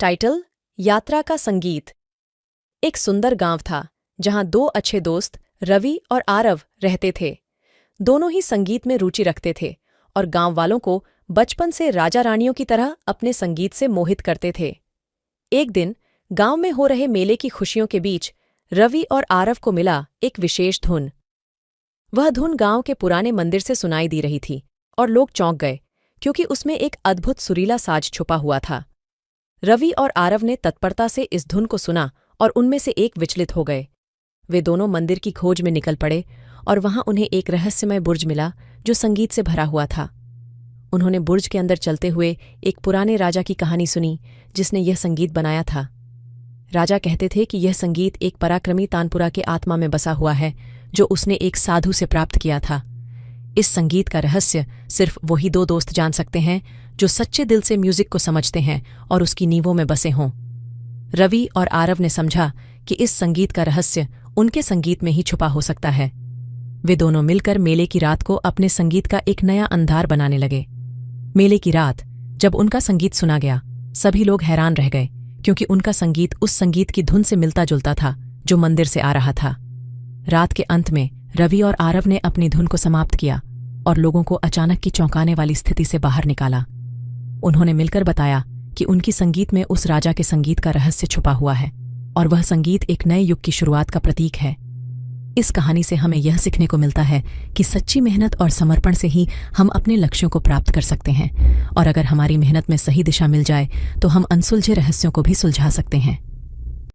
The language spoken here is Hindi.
टाइटल: यात्रा का संगीत। एक सुंदर गांव था जहां दो अच्छे दोस्त रवि और आरव रहते थे। दोनों ही संगीत में रुचि रखते थे और गांव वालों को बचपन से राजा रानियों की तरह अपने संगीत से मोहित करते थे। एक दिन गांव में हो रहे मेले की खुशियों के बीच रवि और आरव को मिला एक विशेष धुन। वह धुन गांव के पुराने मंदिर से सुनाई दी रही थी और लोग चौंक गए क्योंकि उसमें एक अद्भुत सुरीला साज छुपा हुआ था। रवि और आरव ने तत्परता से इस धुन को सुना और उनमें से एक विचलित हो गए। वे दोनों मंदिर की खोज में निकल पड़े और वहां उन्हें एक रहस्यमय बुर्ज मिला जो संगीत से भरा हुआ था। उन्होंने बुर्ज के अंदर चलते हुए एक पुराने राजा की कहानी सुनी जिसने यह संगीत बनाया था। राजा कहते थे कि यह संगीत एक पराक्रमी तानपुरा के आत्मा में बसा हुआ है जो उसने एक साधु से प्राप्त किया था। इस संगीत का रहस्य सिर्फ वही दो दोस्त जान सकते हैं जो सच्चे दिल से म्यूजिक को समझते हैं और उसकी नींवों में बसे हों। रवि और आरव ने समझा कि इस संगीत का रहस्य उनके संगीत में ही छुपा हो सकता है। वे दोनों मिलकर मेले की रात को अपने संगीत का एक नया अंधार बनाने लगे। मेले की रात जब उनका संगीत सुना गया, सभी लोग हैरान रह गए क्योंकि उनका संगीत उस संगीत की धुन से मिलता जुलता था जो मंदिर से आ रहा था। रात के अंत में रवि और आरव ने अपनी धुन को समाप्त किया और लोगों को अचानक की चौंकाने वाली स्थिति से बाहर निकाला। उन्होंने मिलकर बताया कि उनकी संगीत में उस राजा के संगीत का रहस्य छुपा हुआ है और वह संगीत एक नए युग की शुरुआत का प्रतीक है। इस कहानी से हमें यह सीखने को मिलता है कि सच्ची मेहनत और समर्पण से ही हम अपने लक्ष्यों को प्राप्त कर सकते हैं और अगर हमारी मेहनत में सही दिशा मिल जाए तो हम अनसुलझे रहस्यों को भी सुलझा सकते हैं।